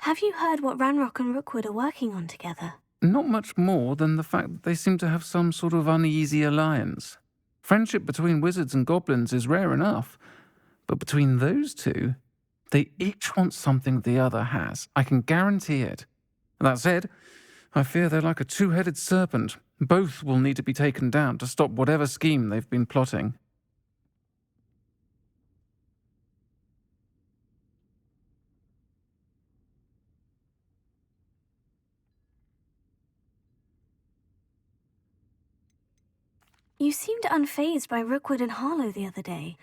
Have you heard what Ranrock and Rookwood are working on together? Not much more than the fact that they seem to have some sort of uneasy alliance. Friendship between wizards and goblins is rare enough, but between those two, they each want something the other has. I can guarantee it. That said, I fear they're like a two-headed serpent. Both will need to be taken down to stop whatever scheme they've been plotting. You seemed unfazed by Rookwood and Harlow the other day.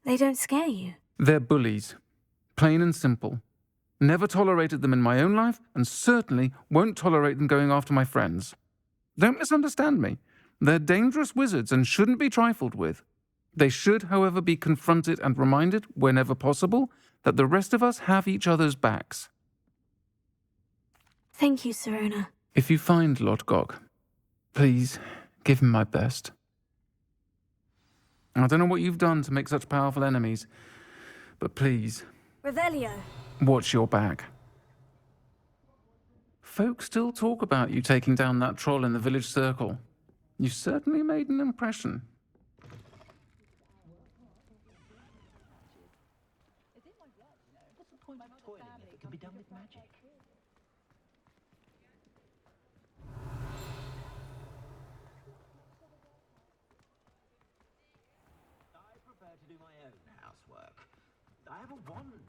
They don't scare you. They're bullies. Plain and simple. Never tolerated them in my own life, and certainly won't tolerate them going after my friends. Don't misunderstand me. They're dangerous wizards and shouldn't be trifled with. They should, however, be confronted and reminded, whenever possible, that the rest of us have each other's backs. Thank you, Sirona. If you find Lord Gog, please give him my best. I don't know what you've done to make such powerful enemies, but please, Revelio. watch your back. Folk still talk about you taking down that troll in the village circle. You certainly made an impression. What's the point of toiling if it can be done with magic? I prefer to do my own housework. I have a 100.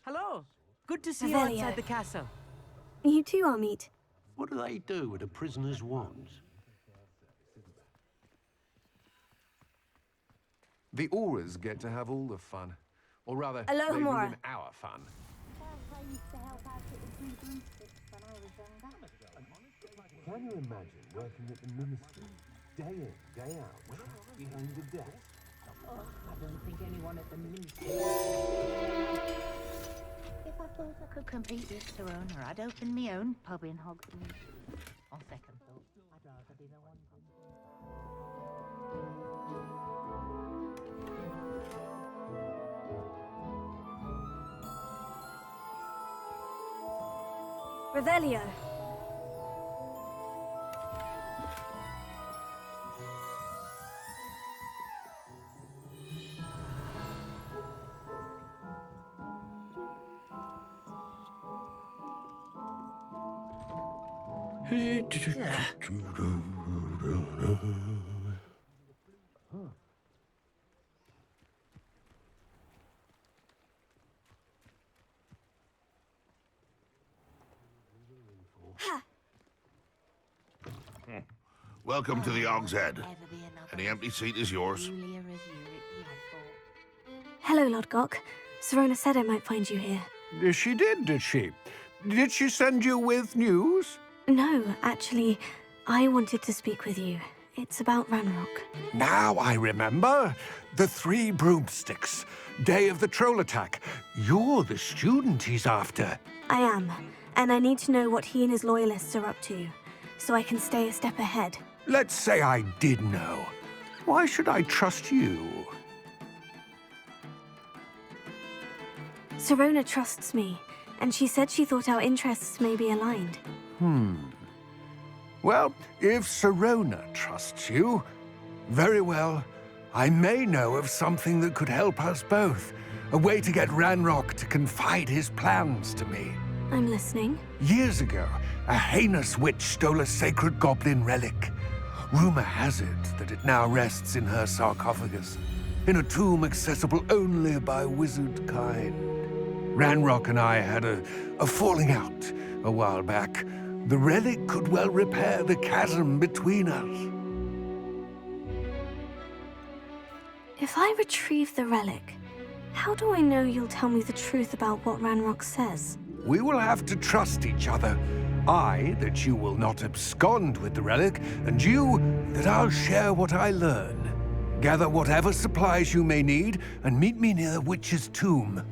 Hello. Good to see you Revelio. outside the castle. You too, Amit. What do they do with a prisoner's wands? The Auras get to have all the fun. Or rather, Aloha, they Mora. ruin our fun. Can you imagine working at the ministry, day in, day out, trapped behind the desk? Oh, I don't think anyone at the ministry. If I thought I could compete with Sirona, I'd open my own pub in Hogsmeade. On second thought, I'd rather be the one. Revelio. Welcome to the Og's Head. Any empty seat is yours. Hello, Lord Gok. Sirona said I might find you here. She did she? Did she send you with news? No, actually, I wanted to speak with you. It's about Ranrock. Now I remember. The 3 broomsticks. Day of the troll attack. You're the student he's after. I am, and I need to know what he and his loyalists are up to, so I can stay a step ahead. Let's say I did know. Why should I trust you? Sirona trusts me, and she said she thought our interests may be aligned. Well, if Sirona trusts you, very well. I may know of something that could help us both. A way to get Ranrock to confide his plans to me. I'm listening. Years ago, a heinous witch stole a sacred goblin relic. Rumor has it that it now rests in her sarcophagus, in a tomb accessible only by wizard kind. Ranrock and I had a falling out a while back. The relic could well repair the chasm between us. If I retrieve the relic, how do I know you'll tell me the truth about what Ranrock says? We will have to trust each other. I, that you will not abscond with the relic, and you, that I'll share what I learn. Gather whatever supplies you may need, and meet me near the witch's tomb.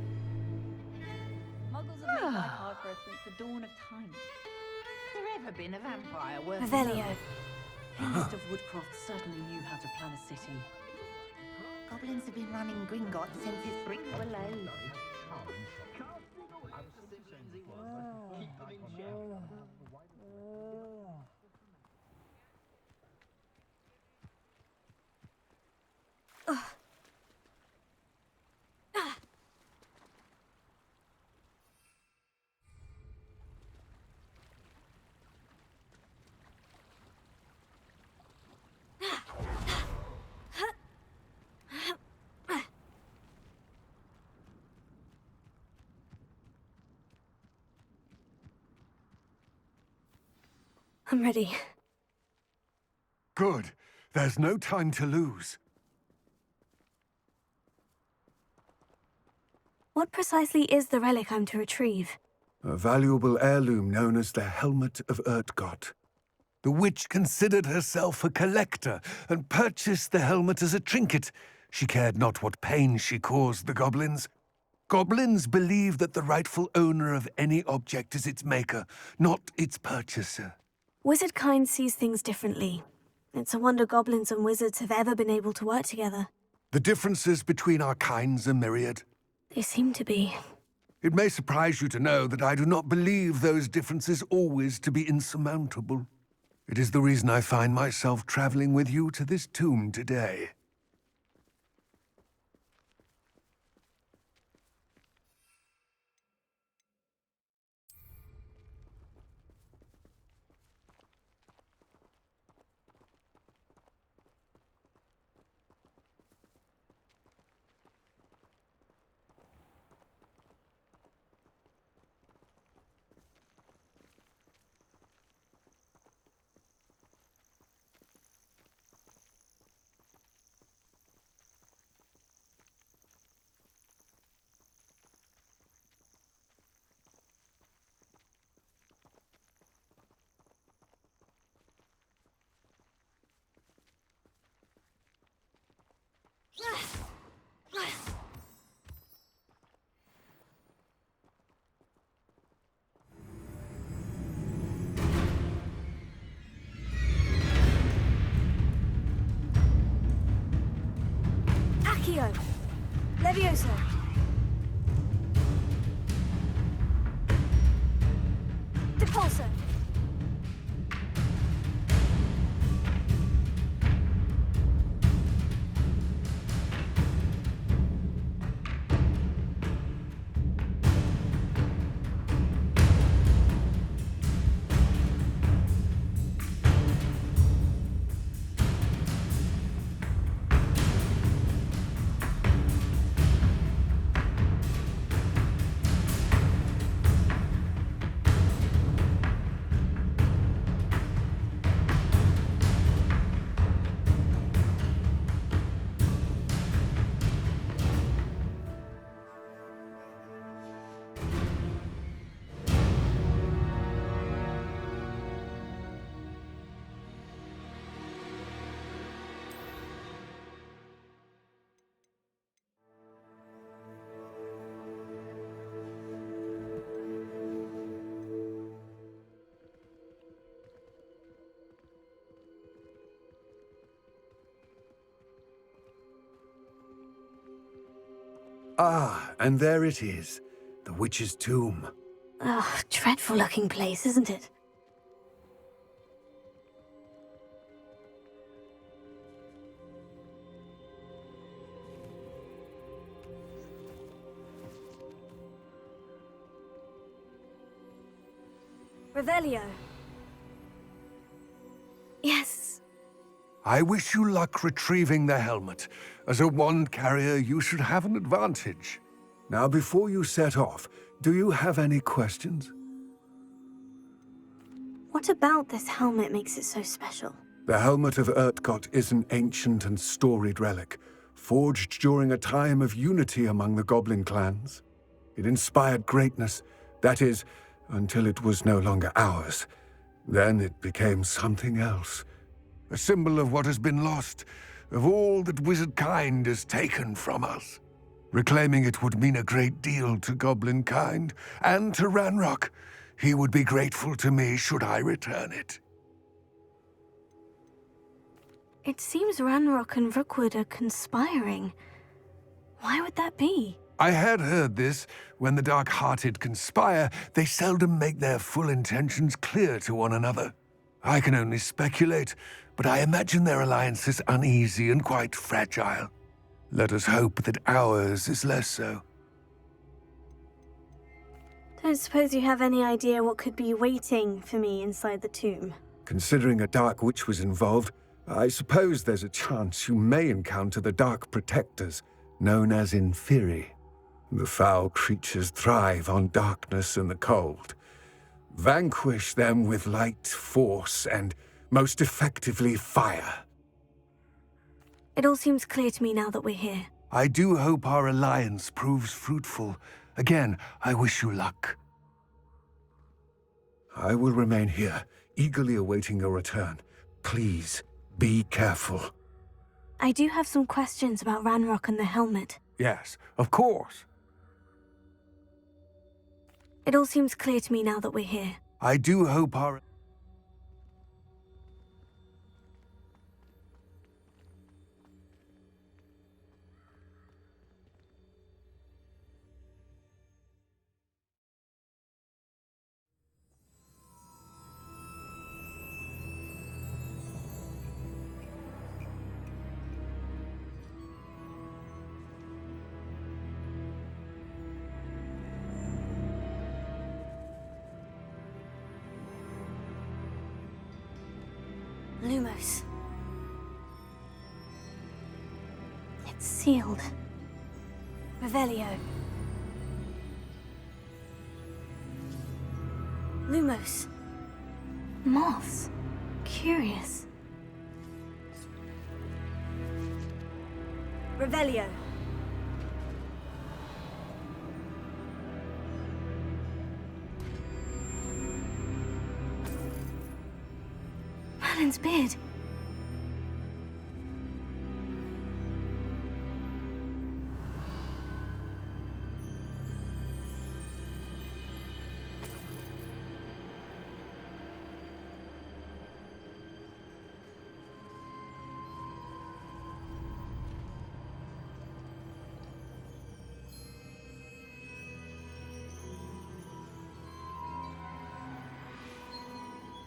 Muggles have made life hard for us since the dawn of time. Has there ever been a vampire worth Revelio. Mr. Woodcroft certainly knew how to plan a city. Goblins have been running Gringotts since his bricks were laid. I'm ready. Good. There's no time to lose. What precisely is the relic I'm to retrieve? A valuable heirloom known as the Helmet of Urtgott. The witch considered herself a collector and purchased the helmet as a trinket. She cared not what pain she caused the goblins. Goblins believe that the rightful owner of any object is its maker, not its purchaser. Wizard kind sees things differently. It's a wonder goblins and wizards have ever been able to work together. The differences between our kinds are myriad. They seem to be. It may surprise you to know that I do not believe those differences always to be insurmountable. It is the reason I find myself traveling with you to this tomb today. Accio! Levioso! Depulso! Ah, and there it is, the witch's tomb. Ugh, dreadful looking place, isn't it? Revelio. Yes. I wish you luck retrieving the helmet. As a wand carrier, you should have an advantage. Now, before you set off, do you have any questions? What about this helmet makes it so special? The Helmet of Urtgott is an ancient and storied relic, forged during a time of unity among the goblin clans. It inspired greatness, that is, until it was no longer ours. Then it became something else. A symbol of what has been lost, of all that wizard kind has taken from us. Reclaiming it would mean a great deal to goblin kind, and to Ranrock. He would be grateful to me should I return it. It seems Ranrock and Rookwood are conspiring. Why would that be? I had heard this. When the dark-hearted conspire, they seldom make their full intentions clear to one another. I can only speculate, but I imagine their alliance is uneasy and quite fragile. Let us hope that ours is less so. Don't suppose you have any idea what could be waiting for me inside the tomb? Considering a Dark Witch was involved, I suppose there's a chance you may encounter the Dark Protectors, known as Inferi. The foul creatures thrive on darkness and the cold. Vanquish them with light, force, and most effectively fire. It all seems clear to me now that we're here. I do hope our alliance proves fruitful. Again, I wish you luck. I will remain here, eagerly awaiting your return. Please, be careful. I do have some questions about Ranrock and the helmet. Yes, of course. It all seems clear to me now that we're here. I do hope our... Lumos. It's sealed. Revelio. Lumos. Moths. Curious. Revelio. Merlin's beard.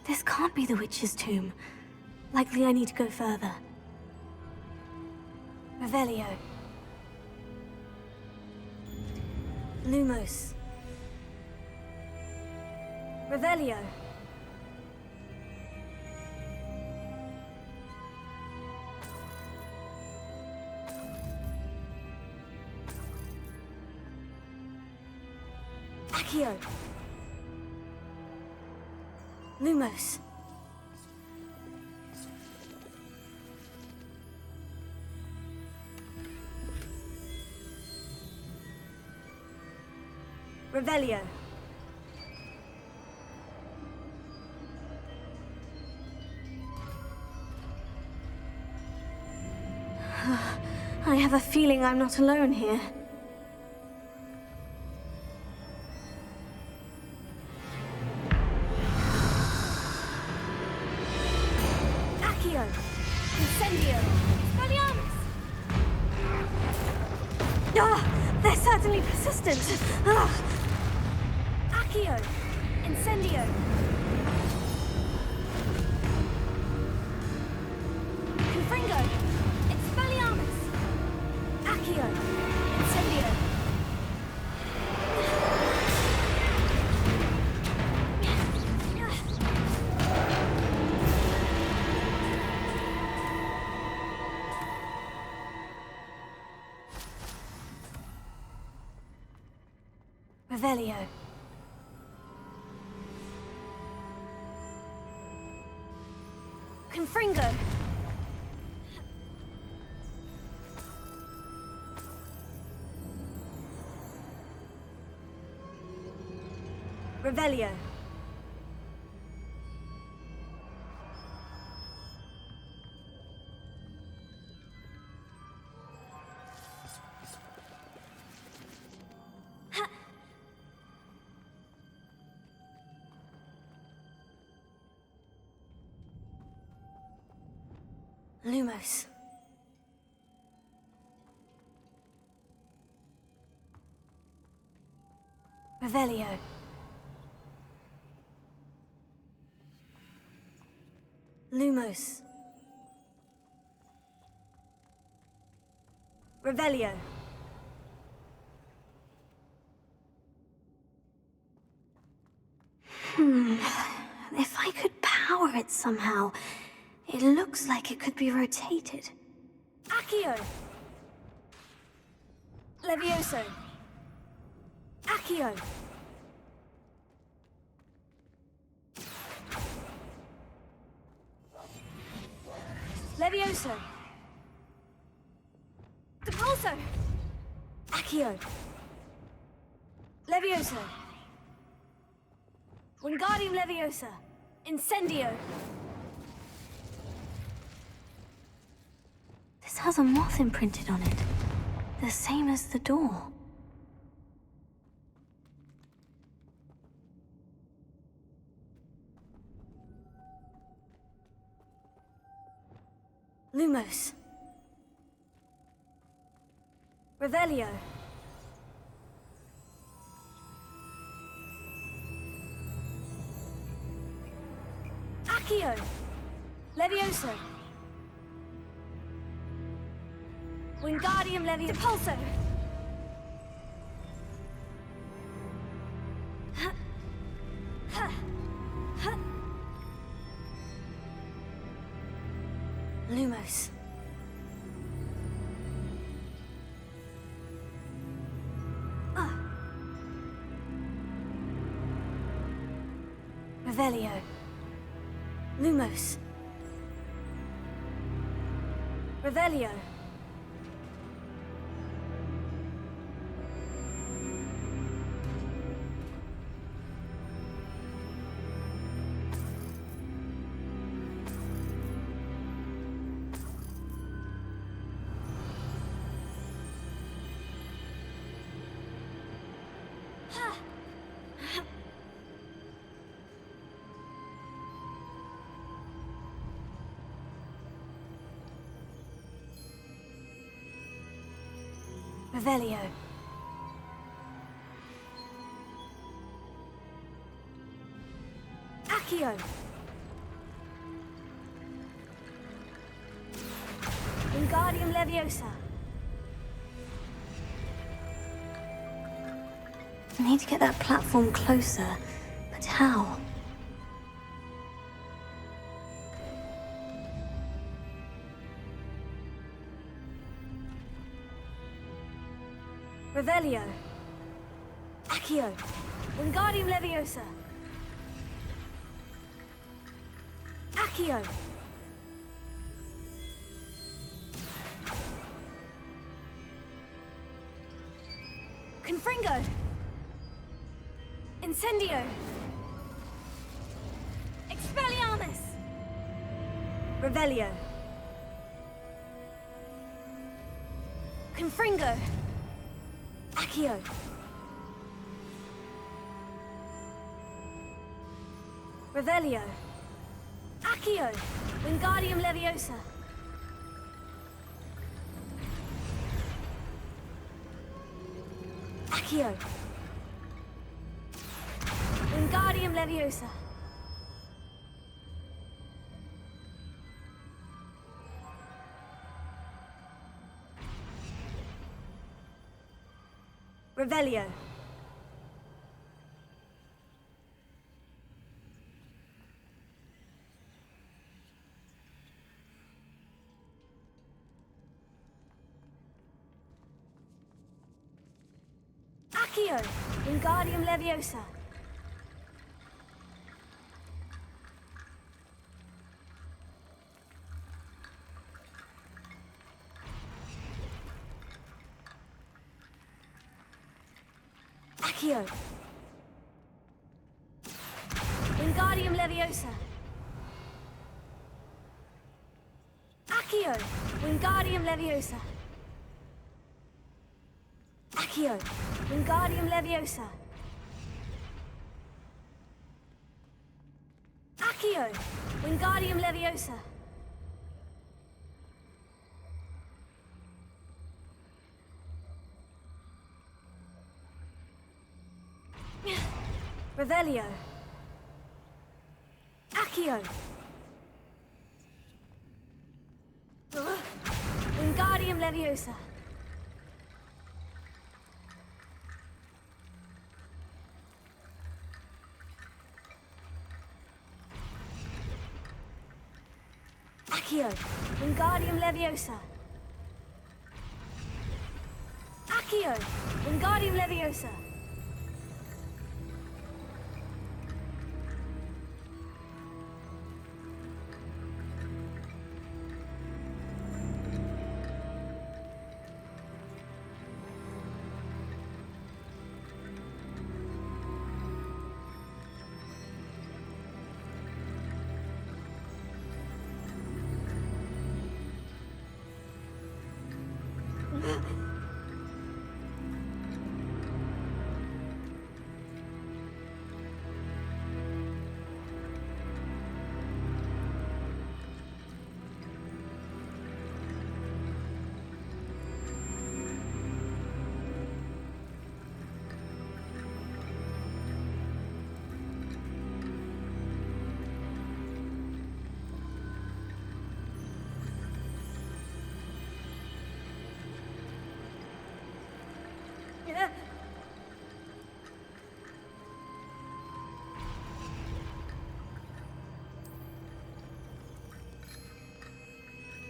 This can't be the witch's tomb. Likely I need to go further. Revelio. Lumos. Revelio. Accio. Lumos. Revelio. I have a feeling I'm not alone here. Accio. Incendio. Expelliarmus. They're certainly persistent. Accio. Incendio. Confringo. Expelliarmus. Accio. Incendio. Revelio. Confringo. Revelio. Lumos. Revelio. Lumos. Revelio. If I could power it somehow, it looks like it could be rotated. Accio! Levioso! Accio! Levioso! Depulso! Accio! Levioso! Wingardium Leviosa! Incendio! This has a moth imprinted on it. The same as the door. Lumos. Revelio. Accio. Levioso. Wingardium Leviosa. Depulso. Lumos. Revelio. Lumos. Revelio. Revelio. Accio. Wingardium Leviosa. I need to get that platform closer, but how? Revelio. Accio. Wingardium Leviosa. Accio. Confringo. Incendio. Expelliarmus. Revelio. Confringo. Accio. Revelio. Accio. Wingardium Leviosa. Accio. Wingardium Leviosa. Revelio. Accio. Wingardium Leviosa. Accio. Wingardium Leviosa. Accio. Wingardium Leviosa. Accio. Wingardium Leviosa. Accio. Wingardium Leviosa. Revelio. Accio. Wingardium Leviosa. Accio. Wingardium Leviosa. Accio. Wingardium Leviosa.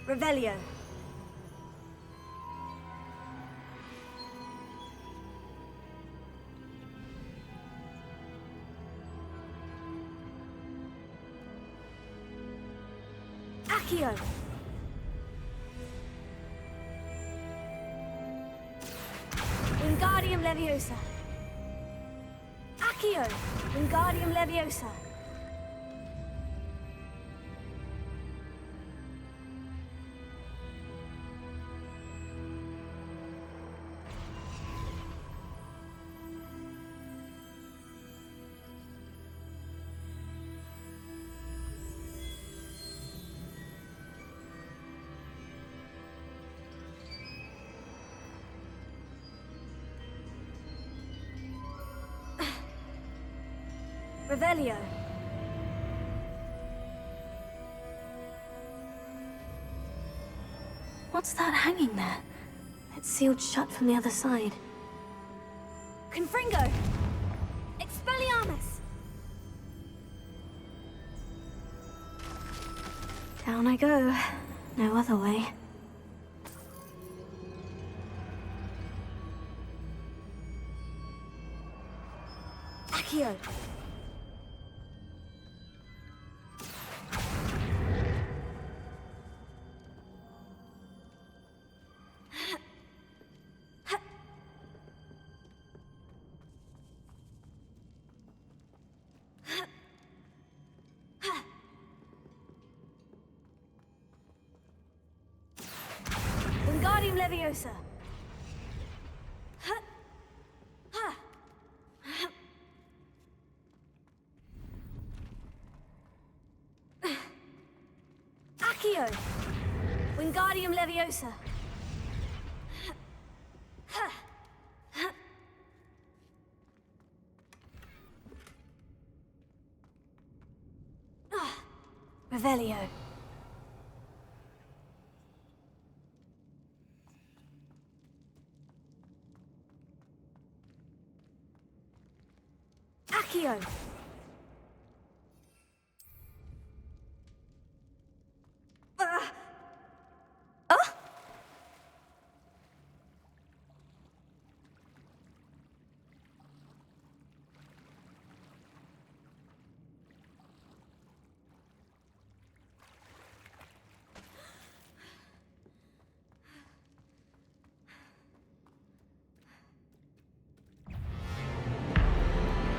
Revelio. Accio. Wingardium Leviosa. Accio. Wingardium Leviosa. Revelio. What's that hanging there? It's sealed shut from the other side. Confringo! Expelliarmus! Down I go. No other way. Accio! Wingardium Leviosa. Accio. Wingardium Leviosa. Revelio. Accio.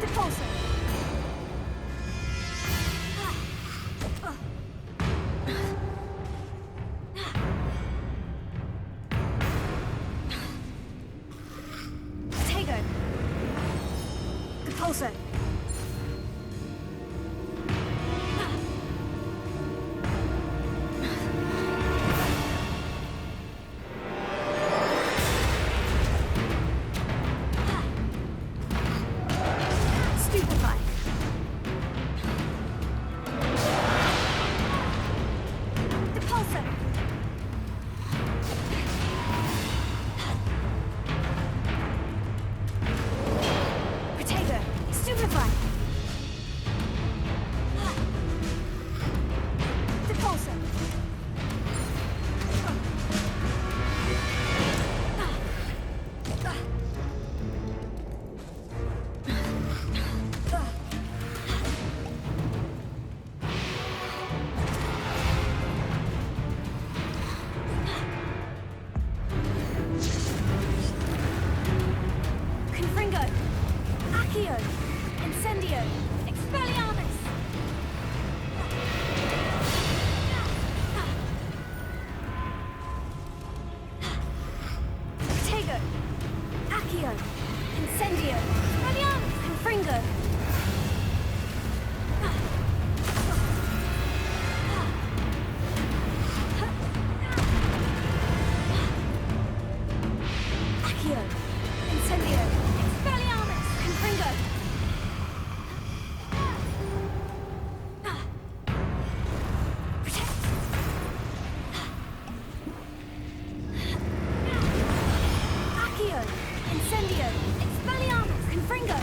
Depulso. Tego. Depulso. Stupefy. Accio! Incendio! Expelliarmus! Confringo! Accio! Incendio! Expelliarmus! Confringo! Accio! Incendio! Expelliarmus! Confringo!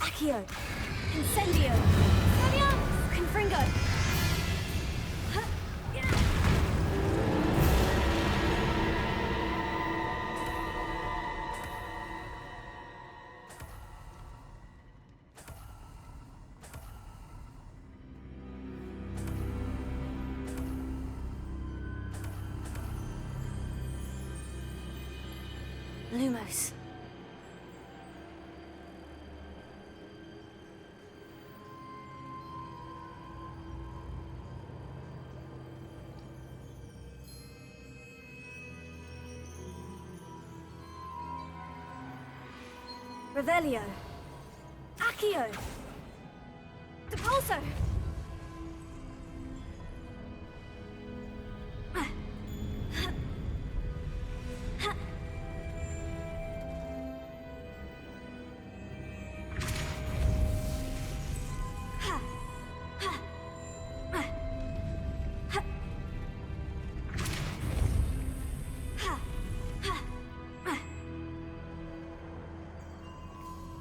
Accio! Incendio! Expelliarmus! Confringo! Lumos. Revelio. Accio. Depulso.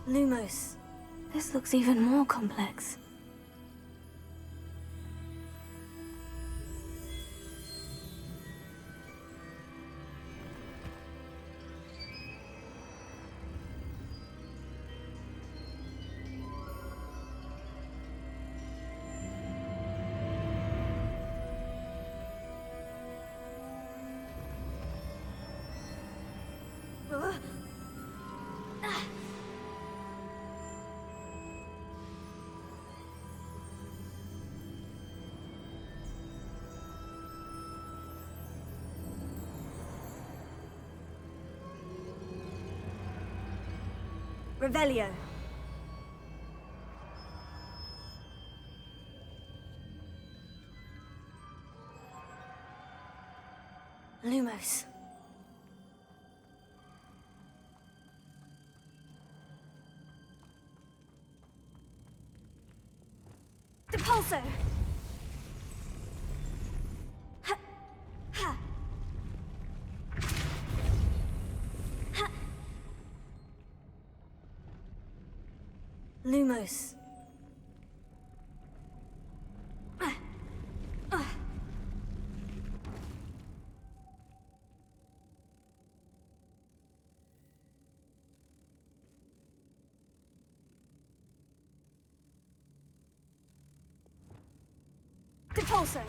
Lumos. This looks even more complex. Revelio. Lumos. Depulso. Ha. Ha. Ha. Lumos. Depulso.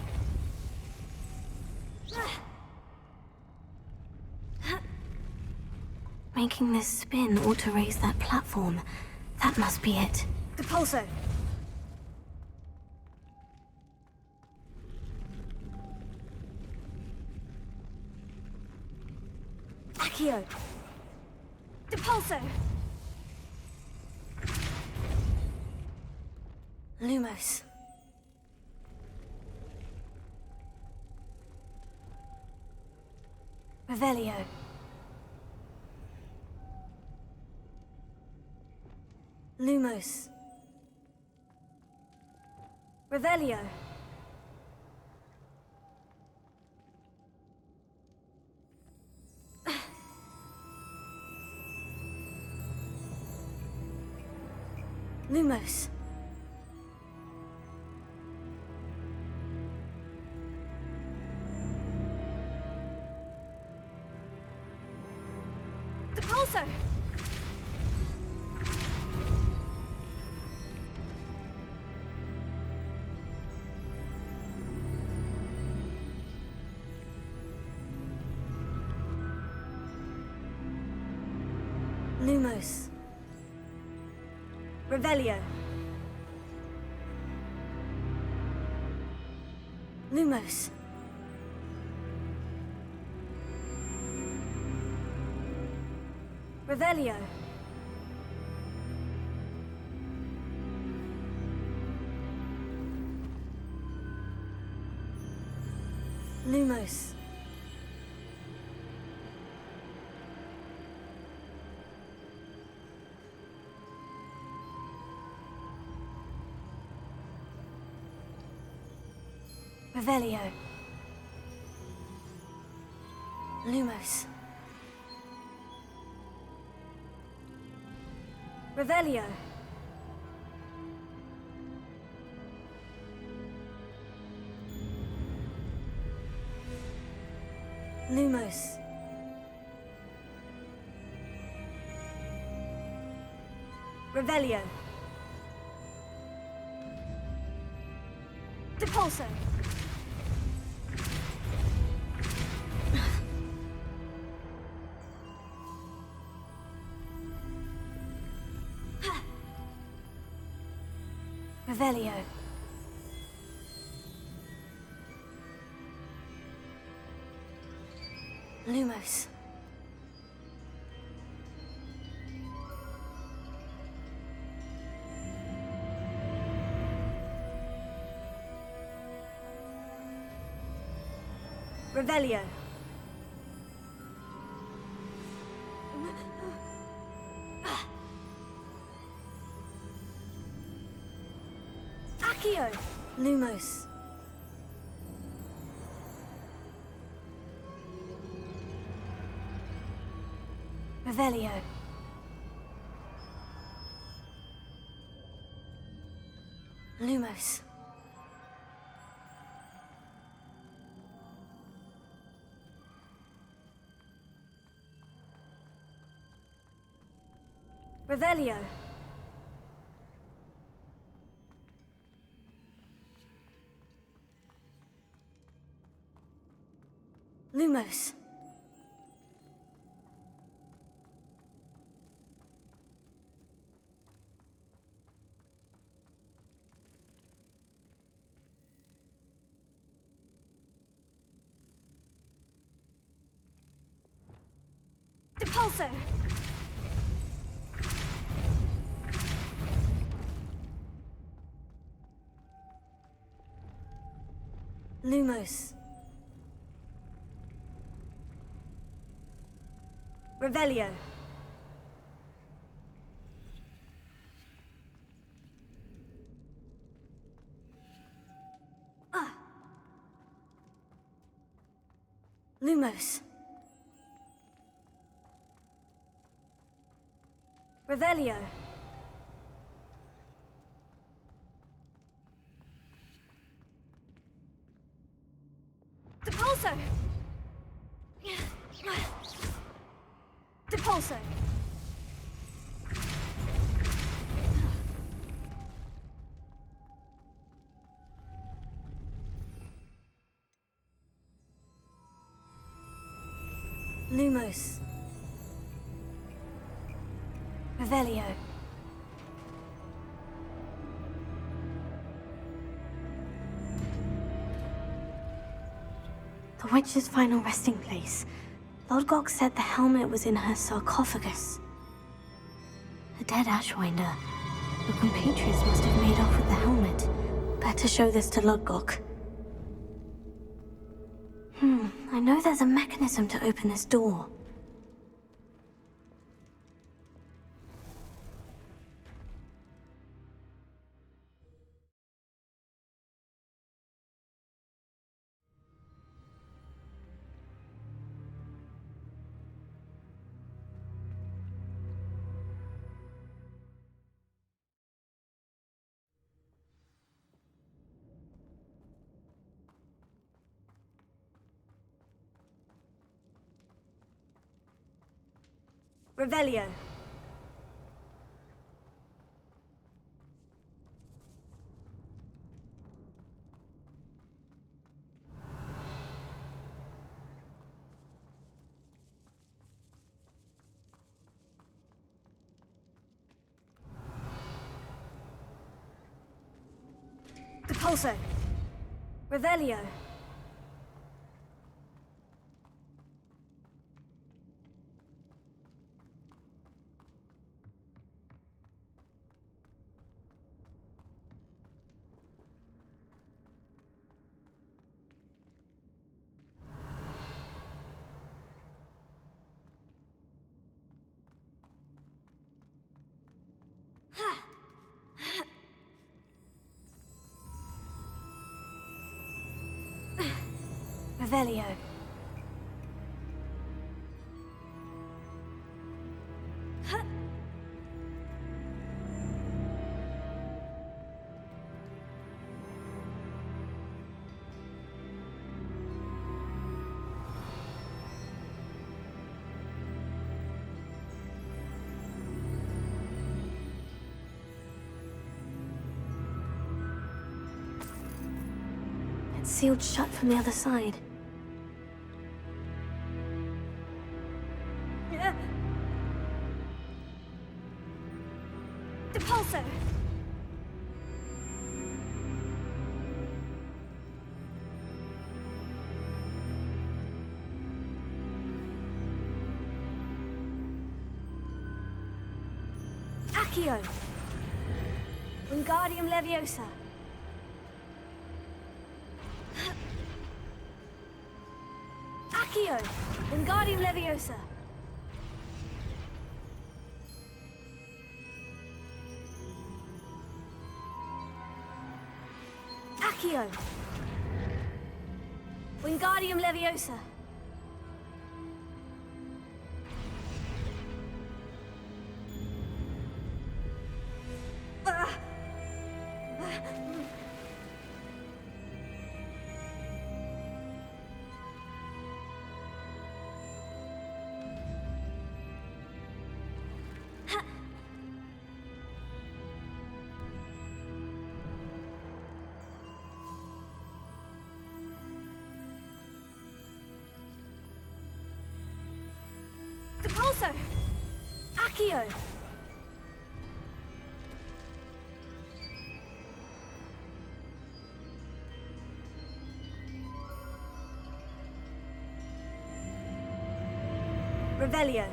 Making this spin ought to raise that platform. That must be it. Depulso. Accio. Depulso. Lumos. Revelio. Lumos. Revelio. Lumos. Depulso. Lumos. Revelio. Lumos. Revelio. Lumos. Revelio. Lumos. Revelio. Lumos. Revelio. Depulso. Revelio. Lumos. Revelio. Accio. Lumos. Revelio. Lumos. Revelio. Lumos. Depulso. Lumos. Revelio. Lumos. Revelio. Depulso. Depulso. Lumos. Revelio. The witch's final resting place. Lodgok said the helmet was in her sarcophagus. A dead Ashwinder. Your compatriots must have made off with the helmet. Better show this to Lodgok. I know there's a mechanism to open this door. Revelio. Depulso! Revelio! Revelio. It's sealed shut from the other side. Depulso! Accio! Wingardium Leviosa! Accio! Wingardium Leviosa! Accio! Wingardium Leviosa! Depulso! Accio! Revelio.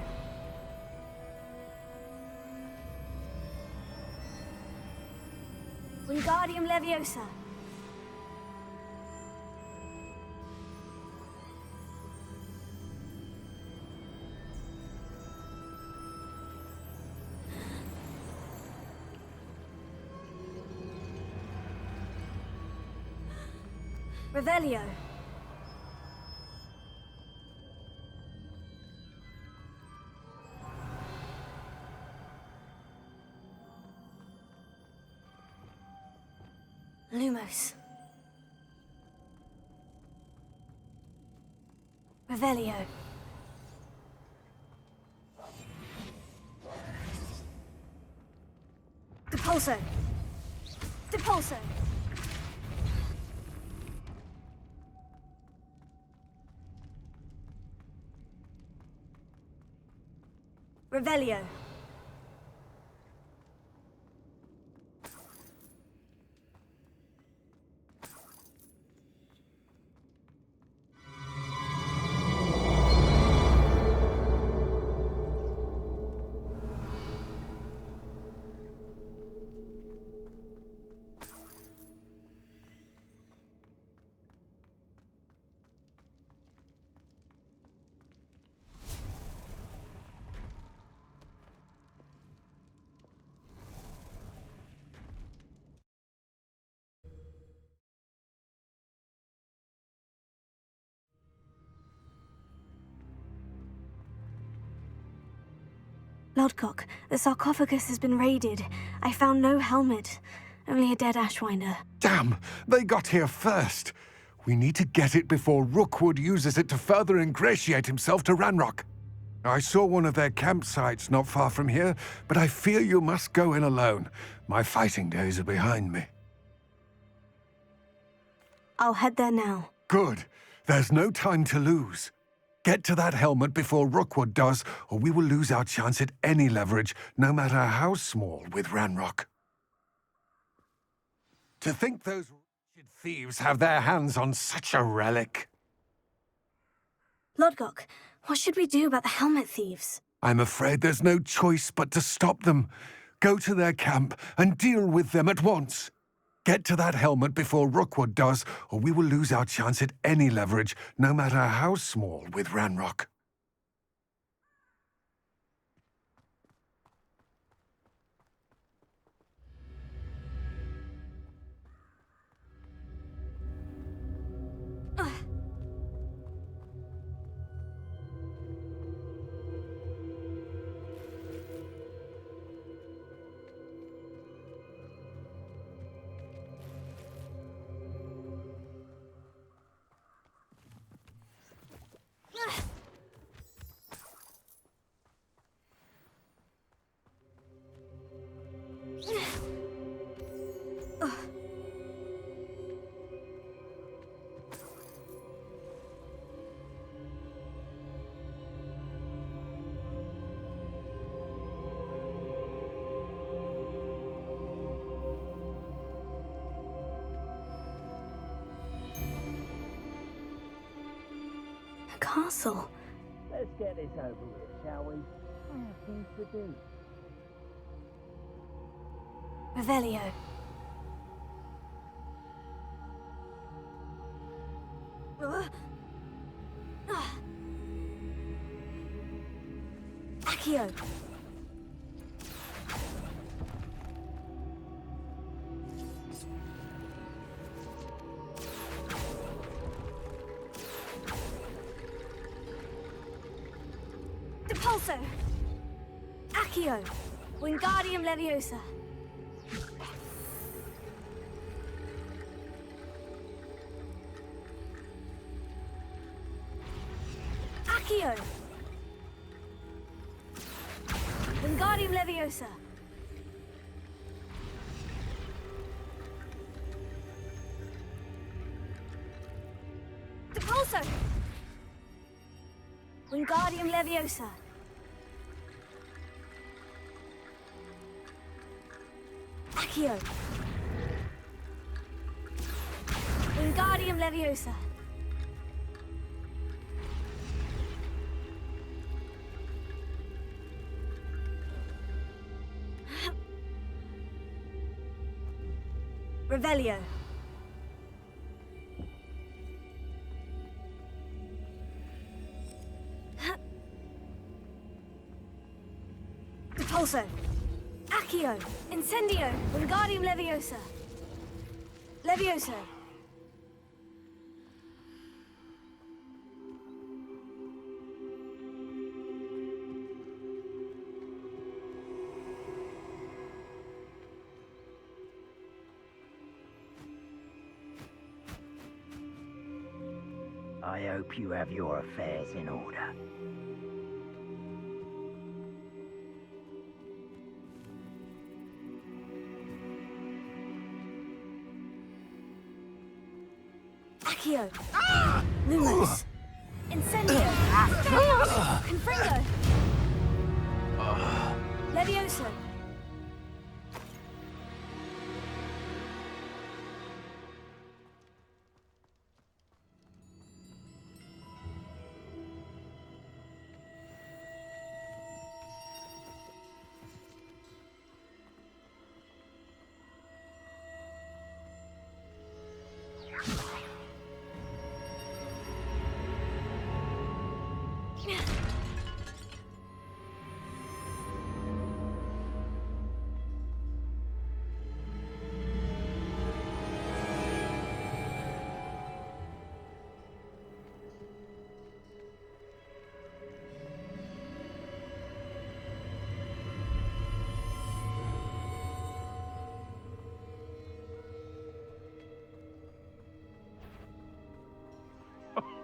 Wingardium Leviosa. Revelio. Lumos. Revelio. Depulso. Depulso. Revelio. Lodcock, the sarcophagus has been raided. I found no helmet, only a dead Ashwinder. Damn! They got here first. We need to get it before Rookwood uses it to further ingratiate himself to Ranrock. I saw one of their campsites not far from here, but I fear you must go in alone. My fighting days are behind me. I'll head there now. Good. There's no time to lose. Get to that helmet before Rookwood does, or we will lose our chance at any leverage, no matter how small, with Ranrock. To think those thieves have their hands on such a relic? Lodgok, what should we do about the helmet thieves? I'm afraid there's no choice but to stop them. Go to their camp and deal with them at once. Get to that helmet before Rookwood does, or we will lose our chance at any leverage, no matter how small, with Ranrock. A castle. Let's get this over with, shall we? I have things to do. Revelio. Accio. Depulso. Accio. Wingardium Leviosa. Accio. Wingardium Leviosa. Depulso. Wingardium Leviosa. Accio. Wingardium Leviosa. Revelio. Depulso. Accio. Incendio. Wingardium Leviosa. Leviosa. I hope you have your affairs in order. Accio. Lumos. Incendio. Confringo. Leviosa.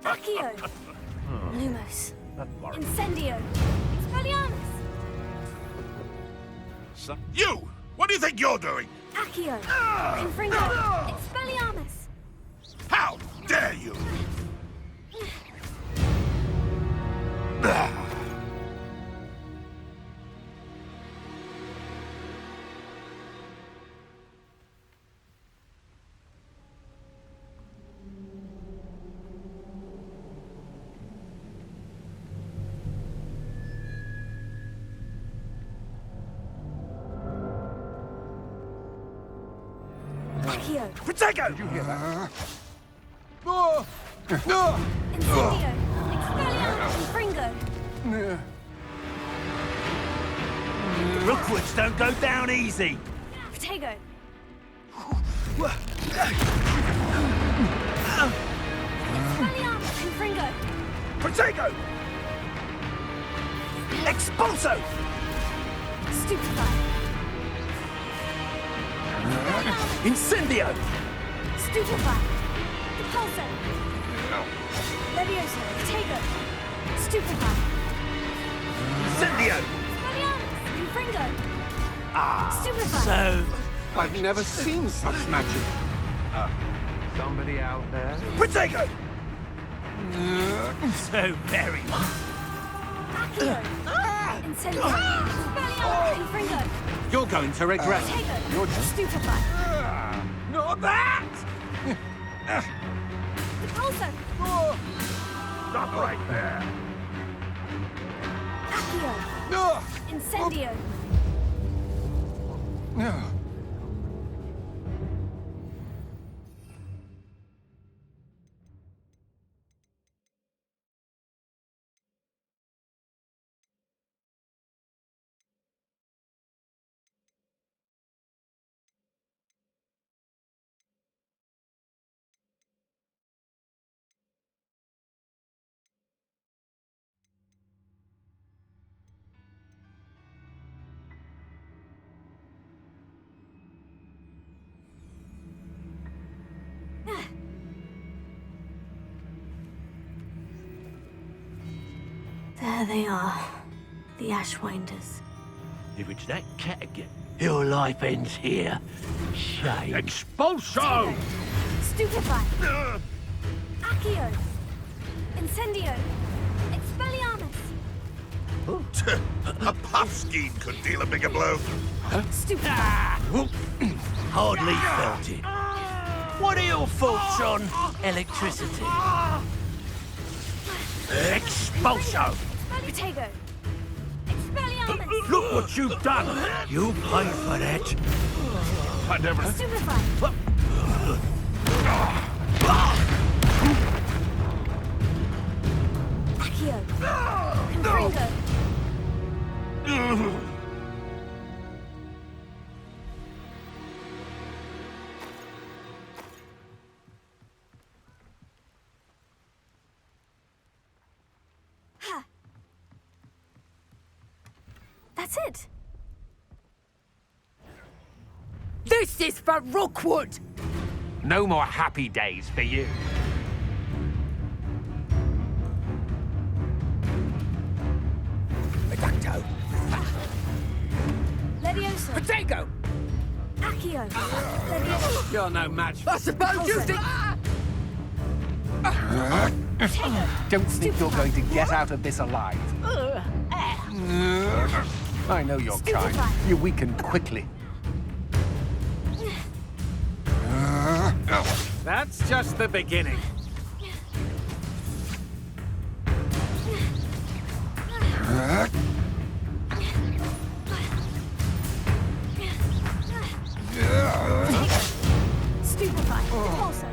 Accio. Lumos. Incendio. Expelliarmus. You! What do you think you're doing? Accio. Confringo. Expelliarmus. How dare you! Accio! Protego! Did you hear that? Incendio! Expelliarmus! Fringo! Rookwoods don't go down easy. Protego! Expelliarmus! Fringo! Protego! Expulso! Stupefy! Incendio! Stupefy! Repulso! Levioso! Protego! Stupefy! Incendio! Expelliarmus! Fringo! Stupefy! So... I've never seen such magic. Somebody out there? Protego! So very. Accio! Incendio! Expelliarmus! Fringo! You're going to regret. Protego! You're just... Stupefy! Not that! Repulso! Stop right there. Accio! Incendio! There they are, the Ashwinders. If it's that cat again, your life ends here. Shame. Expulso! Stupefy! Accio! Incendio! Expelliarmus! A puffskein could deal a bigger blow. Stupefy! Hardly felt it. What are your thoughts on electricity? Expulso! Protego! Expelliarmus! Look what you've done! You'll pay for that. I never... Stupefy! Accio! Confringo! Ha! That's it! This is for Rookwood! No more happy days for you. Reducto. Levioso! Protego! Accio! Levioso! You're no match. I suppose you think... Protego! Don't think you're going to get out of this alive. I know you're kind. You weaken quickly. That's just the beginning. Stupefy! Repulso!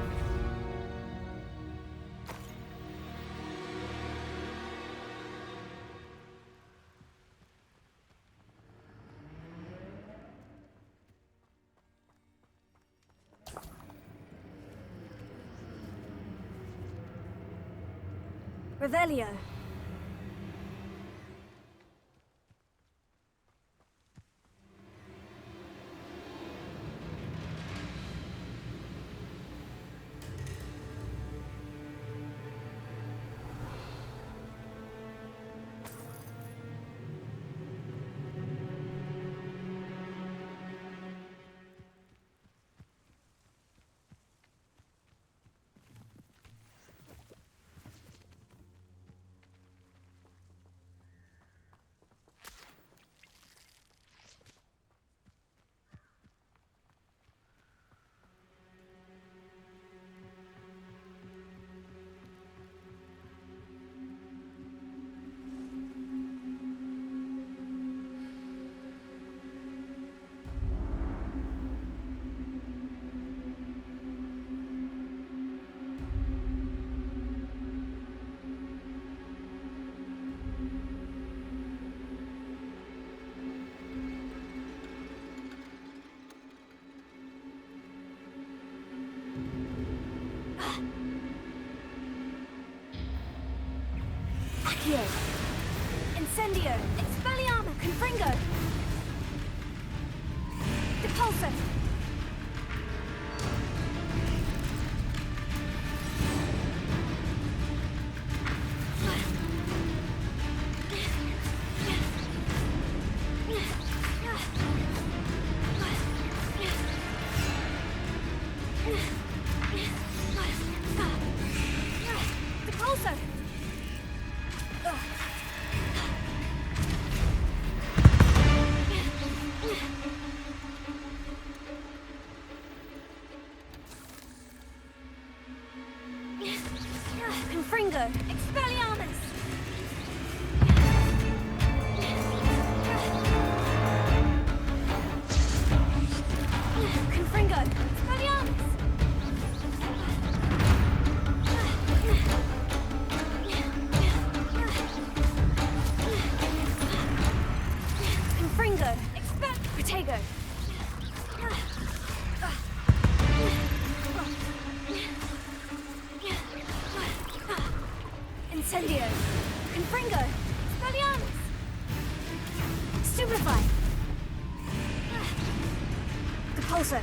Revelio. Accio. Incendio. Expelliarmus. Confringo. Depulso. Depulso. Confringo. Expelliarmus. Confringo. Expelliarmus. Confringo. Protego. Incendio. Confringo. Expelliarmus. Stupefy. Depulso.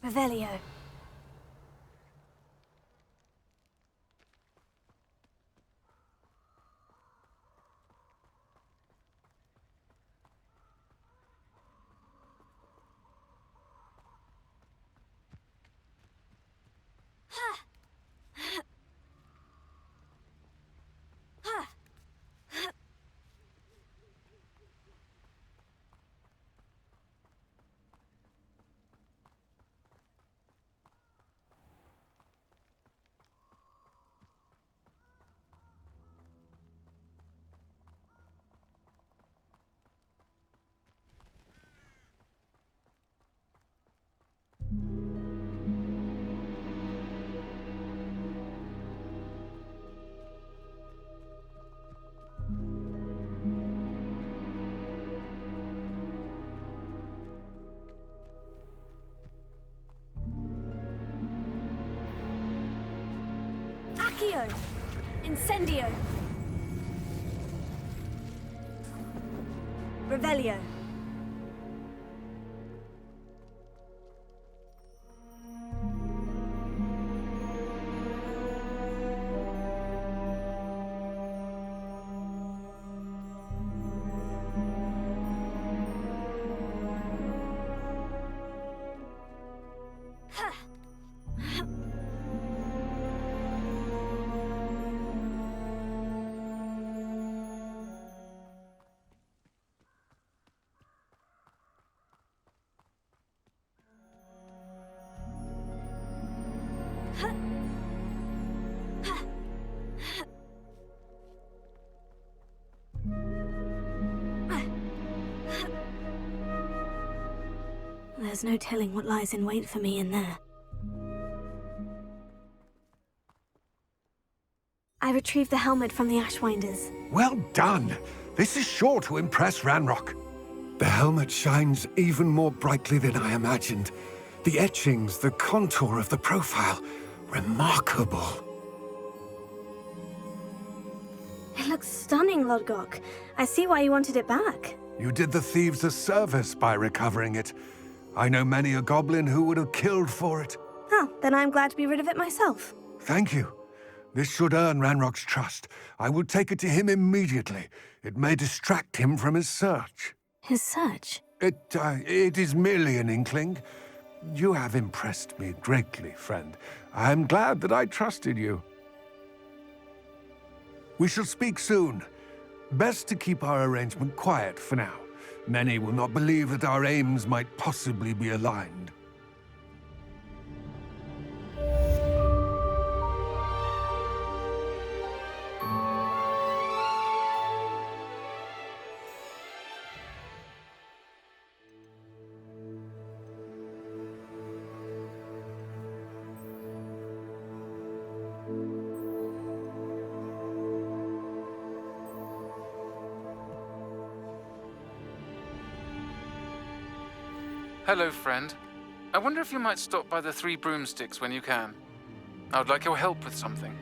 Revelio. Accio. Incendio. Revelio. There's no telling what lies in wait for me in there. I retrieved the helmet from the Ashwinders. Well done! This is sure to impress Ranrock. The helmet shines even more brightly than I imagined. The etchings, the contour of the profile, remarkable. It looks stunning, Lodgok. I see why you wanted it back. You did the thieves a service by recovering it. I know many a goblin who would have killed for it. Oh, then I'm glad to be rid of it myself. Thank you. This should earn Ranrock's trust. I will take it to him immediately. It may distract him from his search. His search? It is merely an inkling. You have impressed me greatly, friend. I am glad that I trusted you. We shall speak soon. Best to keep our arrangement quiet for now. Many will not believe that our aims might possibly be aligned. Hello, friend. I wonder if you might stop by the Three Broomsticks when you can. I would like your help with something.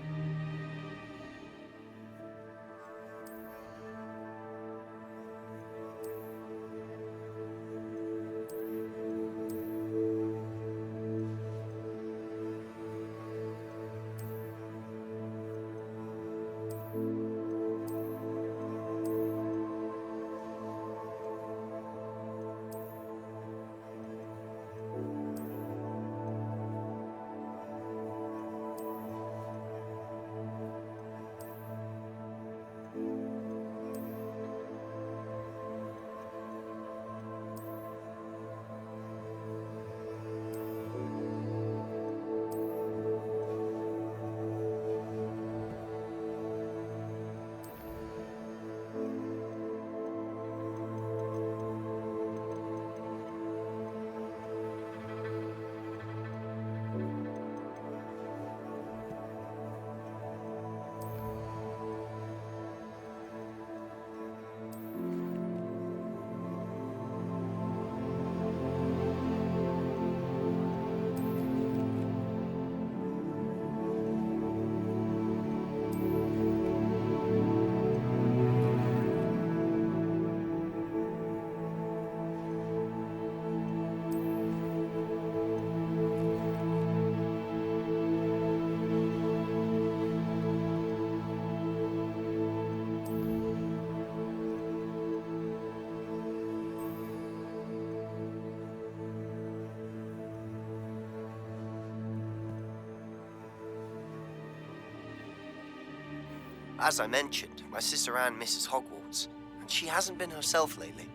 As I mentioned, my sister Anne misses Hogwarts, and she hasn't been herself lately.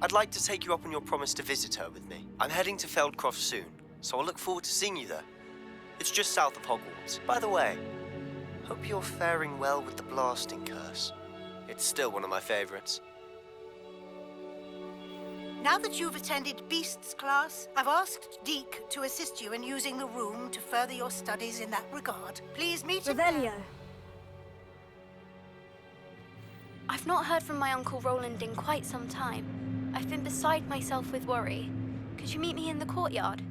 I'd like to take you up on your promise to visit her with me. I'm heading to Feldcroft soon, so I'll look forward to seeing you there. It's just south of Hogwarts. By the way, hope you're faring well with the blasting curse. It's still one of my favorites. Now that you've attended Beasts class, I've asked Deke to assist you in using the room to further your studies in that regard. Please meet him. Revelio. I've not heard from my Uncle Roland in quite some time. I've been beside myself with worry. Could you meet me in the courtyard?